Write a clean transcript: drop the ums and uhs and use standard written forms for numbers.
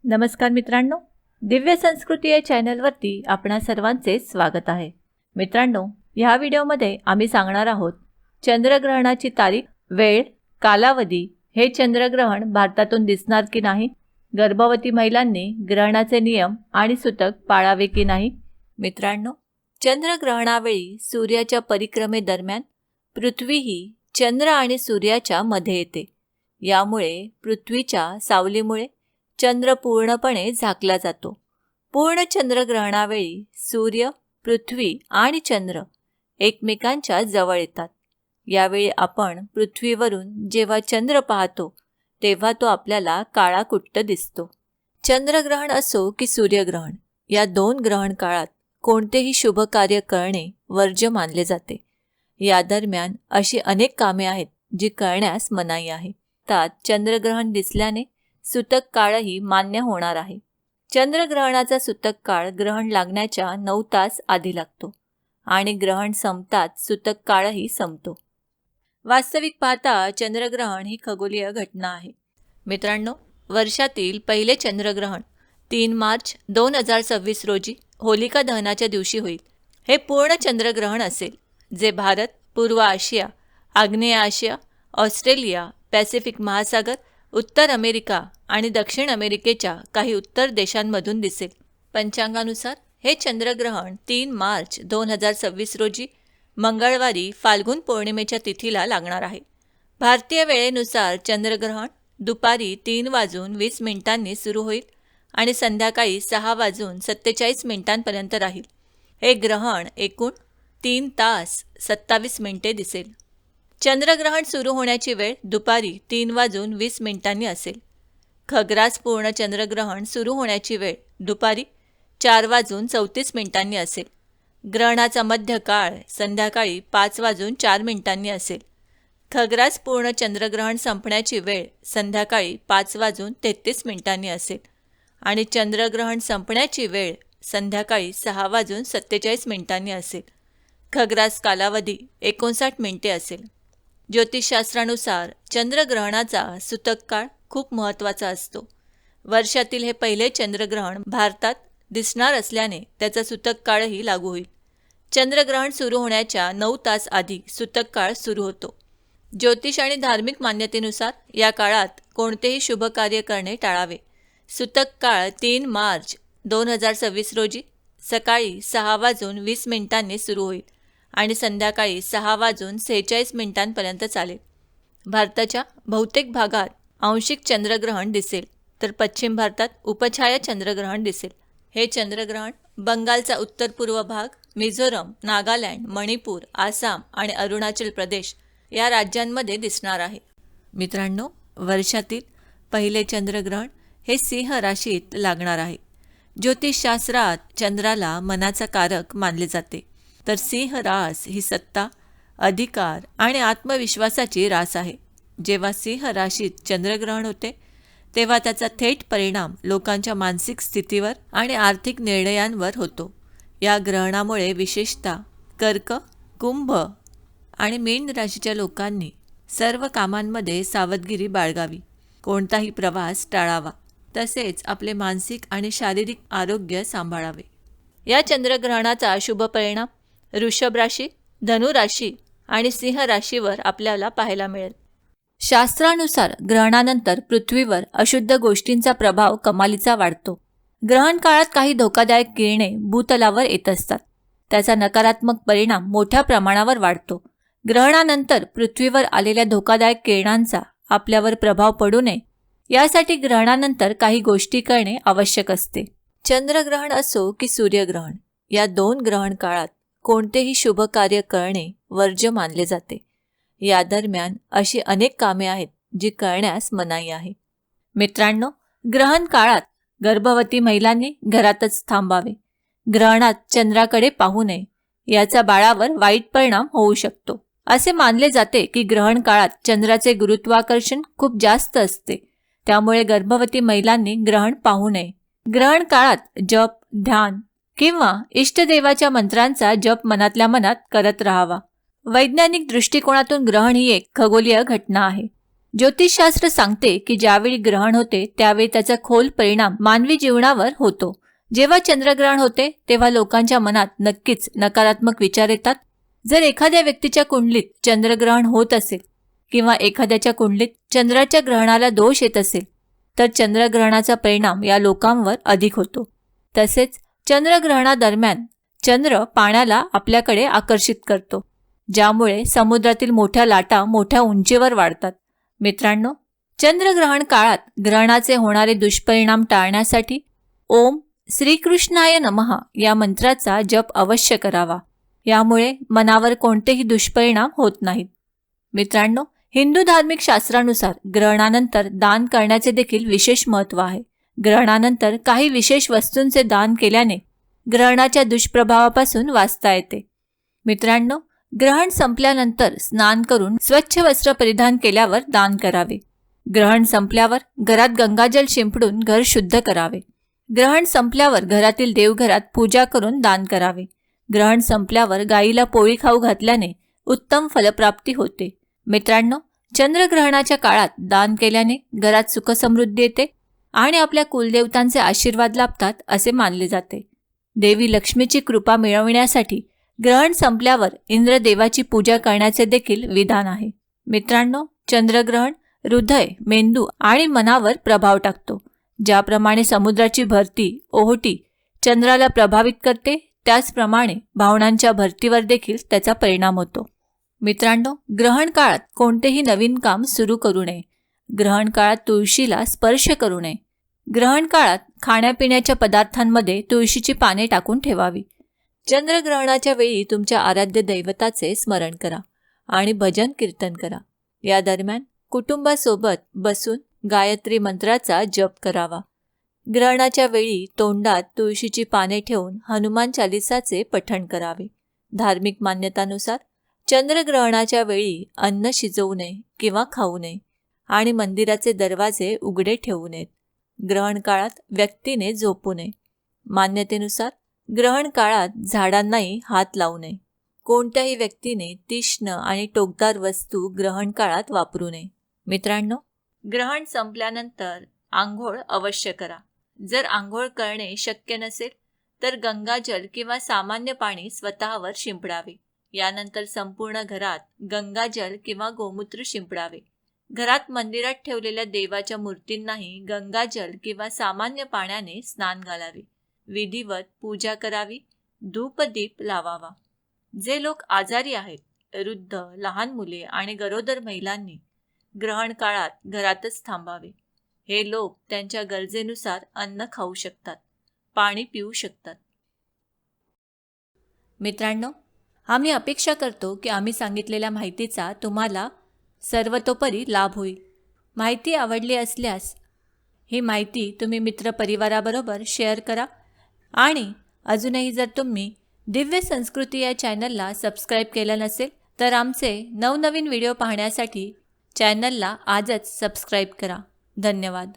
नमस्कार मित्रांनो, दिव्य संस्कृती या चॅनलवरती आपणा सर्वांचे स्वागत आहे. मित्रांनो, ह्या व्हिडिओमध्ये आम्ही सांगणार आहोत चंद्रग्रहणाची तारीख, वेळ, कालावधी, हे चंद्रग्रहण भारतातून दिसणार की नाही, गर्भवती महिलांनी ग्रहणाचे नियम आणि सूतक पाळावे की नाही. मित्रांनो, चंद्रग्रहणावेळी सूर्याच्या परिक्रमेदरम्यान पृथ्वी ही चंद्र आणि सूर्याच्या मध्ये येते. यामुळे पृथ्वीच्या सावलीमुळे चंद्र पूर्णपणे झाकला जातो. पूर्ण चंद्रग्रहणावेळी सूर्य, पृथ्वी आणि चंद्र एकमेकांच्या जवळ येतात. यावेळी आपण पृथ्वीवरून जेव्हा चंद्र पाहतो तेव्हा तो आपल्याला काळाकुट्ट दिसतो. चंद्रग्रहण असो की सूर्यग्रहण, या दोन ग्रहण काळात कोणतेही शुभ कार्य करणे वर्ज्य मानले जाते. या दरम्यान अशी अनेक कामे आहेत जी करण्यास मनाई आहे. त्यात चंद्रग्रहण दिसल्याने सूतक काळही मान्य होणार आहे. चंद्रग्रहणाचा सूतक काळ ग्रहण लागण्याच्या 9 तास आधी लागतो आणि ग्रहण संपताच सूतक काळही संपतो. वास्तविक पाहता चंद्रग्रहण ही खगोलीय घटना आहे. मित्रांनो, वर्षातील पहिले चंद्रग्रहण 3 मार्च 2026 रोजी होलिका दहनाच्या दिवशी होईल. हे पूर्ण चंद्रग्रहण असेल जे भारत, पूर्व आशिया, आग्नेय आशिया, ऑस्ट्रेलिया, पॅसिफिक महासागर, उत्तर अमेरिका आणि दक्षिण अमेरिकेच्या काही उत्तर देशांमधून दिसेल. पंचांगानुसार हे चंद्रग्रहण 3 मार्च 2026 रोजी मंगळवारी फाल्गुन पौर्णिमेच्या तिथीला लागणार आहे. भारतीय वेळेनुसार चंद्रग्रहण दुपारी 3:20 सुरू होईल आणि संध्याकाळी 6:47 राहील. हे ग्रहण एकूण 3 तास 27 मिनिटे दिसेल. चंद्रग्रहण सुरू होण्याची वेळ दुपारी 3:20 असेल. खग्रास पूर्ण चंद्रग्रहण सुरू होण्याची वेळ दुपारी 4:34 असेल. ग्रहणाचा मध्य काळ संध्याकाळी 5:04 असेल. खग्रास पूर्ण चंद्रग्रहण संपण्याची वेळ संध्याकाळी 5:33 असेल आणि चंद्रग्रहण संपण्याची वेळ संध्याकाळी 6:47 असेल. खग्रास कालावधी 59 मिनिटे असेल. ज्योतिषशास्त्रानुसार चंद्रग्रहणाचा सूतक काळ खूप महत्त्वाचा असतो. वर्षातील हे पहिले चंद्रग्रहण भारतात दिसणार असल्याने त्याचा सूतक काळही लागू होईल. चंद्रग्रहण सुरू होण्याच्या 9 तास आधी सूतक काळ सुरू होतो. ज्योतिष आणि धार्मिक मान्यतेनुसार या काळात कोणतेही शुभ कार्य करणे टाळावे. सूतक काळ 3 मार्च 2026 रोजी सकाळी 6:20 सुरू होईल आणि संध्याकाळी 6:46 चालेल. भारताच्या बहुतेक भागात आंशिक चंद्रग्रहण दिसेल तर पश्चिम भारतात उपछाया चंद्रग्रहण दिसेल. हे चंद्रग्रहण बंगालचा उत्तर पूर्व भाग, मिझोरम, नागालँड, मणिपूर, आसाम आणि अरुणाचल प्रदेश या राज्यांमध्ये दिसणार आहे. मित्रांनो, वर्षातील पहिले चंद्रग्रहण हे सिंह राशीत लागणार आहे. ज्योतिषशास्त्रात चंद्राला मनाचा कारक मानले जाते, तर सिंह रास ही सत्ता, अधिकार आणि आत्मविश्वासाची रास आहे. जेव्हा सिंह राशीत चंद्रग्रहण होते तेव्हा त्याचा थेट परिणाम लोकांच्या मानसिक स्थितीवर आणि आर्थिक निर्णयांवर होतो. या ग्रहणामुळे विशेषतः कर्क, कुंभ आणि मीन राशीच्या लोकांनी सर्व कामांमध्ये सावधगिरी बाळगावी, कोणताही प्रवास टाळावा, तसेच आपले मानसिक आणि शारीरिक आरोग्य सांभाळावे. या चंद्रग्रहणाचा शुभ परिणाम वृषभ राशी, धनु राशी आणि सिंह राशीवर आपल्याला पाहायला मिळेल. शास्त्रानुसार ग्रहणानंतर पृथ्वीवर अशुद्ध गोष्टींचा प्रभाव कमालीचा वाढतो. ग्रहण काळात काही धोकादायक किरणे भूतलावर येत असतात. त्याचा नकारात्मक परिणाम मोठ्या प्रमाणावर वाढतो. ग्रहणानंतर पृथ्वीवर आलेल्या धोकादायक किरणांचा आपल्यावर प्रभाव पडू नये यासाठी ग्रहणानंतर काही गोष्टी करणे आवश्यक असते. चंद्रग्रहण असो की सूर्यग्रहण, या दोन ग्रहण काळात कोणतेही शुभ कार्य करणे वर्ज्य मानले जाते. या दरम्यान अशी अनेक कामे आहेत जी करण्यास मनाई आहे. मित्रांनो, ग्रहण काळात गर्भवती महिलांनी घरातच थांबावे. ग्रहणात चंद्राकडे पाहू नये, याचा बाळावर वाईट परिणाम होऊ शकतो. असे मानले जाते की ग्रहण काळात चंद्राचे गुरुत्वाकर्षण खूप जास्त असते, त्यामुळे गर्भवती महिलांनी ग्रहण पाहू नये. ग्रहण काळात जप, ध्यान किंवा इष्टदेवाच्या मंत्रांचा जप मनातल्या मनात करत राहावा. वैज्ञानिक दृष्टिकोनातून ग्रहण ही एक खगोलीय घटना आहे. ज्योतिषशास्त्र सांगते की ज्यावेळी ग्रहण होते त्यावेळी त्याचा खोल परिणाम मानवी जीवनावर होतो. जेव्हा चंद्रग्रहण होते तेव्हा लोकांच्या मनात नक्कीच नकारात्मक विचार येतात. जर एखाद्या व्यक्तीच्या कुंडलीत चंद्रग्रहण होत असेल किंवा एखाद्याच्या कुंडलीत चंद्राच्या ग्रहणाला दोष येत असेल तर चंद्रग्रहणाचा परिणाम या लोकांवर अधिक होतो. तसेच चंद्रग्रहणादरम्यान चंद्र पाण्याला आपल्याकडे आकर्षित करतो, ज्यामुळे समुद्रातील मोठ्या लाटा मोठ्या उंचीवर वाढतात. मित्रांनो, चंद्रग्रहण काळात ग्रहणाचे होणारे दुष्परिणाम टाळण्यासाठी ओम श्रीकृष्णाय नमः या मंत्राचा जप अवश्य करावा. यामुळे मनावर कोणतेही दुष्परिणाम होत नाहीत. मित्रांनो, हिंदू धार्मिक शास्त्रानुसार ग्रहणानंतर दान करण्याचे देखील विशेष महत्त्व आहे. ग्रहणानंतर काही विशेष वस्तूंचे दान केल्याने ग्रहणाच्या दुष्प्रभावापासून वाचता येते. मित्रांनो, ग्रहण संपल्यानंतर स्नान करून स्वच्छ वस्त्र परिधान केल्यावर दान करावे. ग्रहण संपल्यावर घरात गंगाजल शिंपडून घर शुद्ध करावे. ग्रहण संपल्यावर घरातील देवघरात पूजा करून दान करावे. ग्रहण संपल्यावर गाईला पोळी खाऊ घातल्याने उत्तम फलप्राप्ती होते. मित्रांनो, चंद्रग्रहणाच्या काळात दान केल्याने घरात सुखसमृद्धी येते आणि आपल्या कुलदेवतांचे आशीर्वाद लाभतात असे मानले जाते. देवी लक्ष्मीची कृपा मिळवण्यासाठी ग्रहण संपल्यावर इंद्रदेवाची पूजा करण्याचे देखील विधान आहे. मित्रांनो, चंद्रग्रहण हृदय, मेंदू आणि मनावर प्रभाव टाकतो. ज्याप्रमाणे समुद्राची भरती, ओहोटी चंद्राला प्रभावित करते, त्याचप्रमाणे भावनांच्या भरतीवर देखील त्याचा परिणाम होतो. मित्रांनो, ग्रहण काळात कोणतेही नवीन काम सुरू करू नये. ग्रहण काळात तुळशीला स्पर्श करू नये. ग्रहण काळात खाण्यापिण्याच्या पदार्थांमध्ये तुळशीची पाने टाकून ठेवावी. चंद्रग्रहणाच्या वेळी तुमच्या आराध्य दैवताचे स्मरण करा आणि भजन कीर्तन करा. या दरम्यान कुटुंबासोबत बसून गायत्री मंत्राचा जप करावा. ग्रहणाच्या वेळी तोंडात तुळशीची पाने ठेवून हनुमान चालिसाचे पठण करावे. धार्मिक मान्यतानुसार चंद्रग्रहणाच्या वेळी अन्न शिजवू नये किंवा खाऊ नये आणि मंदिराचे दरवाजे उघडे ठेवू नयेत. ग्रहण काळात व्यक्तीने झोपू नये. मान्यतेनुसार ग्रहण काळात झाडांनाही हात लावू नये. कोणत्याही व्यक्तीने तीक्ष्ण आणि टोकदार वस्तू ग्रहण काळात वापरू नये. मित्रांनो, ग्रहण संपल्यानंतर आंघोळ अवश्य करा. जर आंघोळ करणे शक्य नसेल तर गंगाजल किंवा सामान्य पाणी स्वतःवर शिंपडावे. यानंतर संपूर्ण घरात गंगाजल किंवा गोमूत्र शिंपडावे. घरात मंदिरात ठेवलेल्या देवाच्या मूर्तींनाही गंगाजल किंवा सामान्य पाण्याने स्नान घालावे. विधिवत पूजा करावी. धूपदीप लावावा. जे लोक आजारी आहेत, वृद्ध, लहान मुले आणि गरोदर महिलांनी ग्रहण काळात घरातच थांबावे. हे लोक त्यांच्या गरजेनुसार अन्न खाऊ शकतात, पाणी पिऊ शकतात. मित्रांनो, आम्ही अपेक्षा करतो की आम्ही सांगितलेल्या माहितीचा तुम्हाला सर्वतोपरी लाभ होईल. माहिती आवडली असल्यास ही माहिती तुम्ही मित्रपरिवाराबरोबर शेअर करा आणि अजूनही जर तुम्ही दिव्य संस्कृती या चॅनलला सबस्क्राईब केलं नसेल तर आमचे नवनवीन व्हिडिओ पाहण्यासाठी चॅनलला आजच सबस्क्राईब करा. धन्यवाद.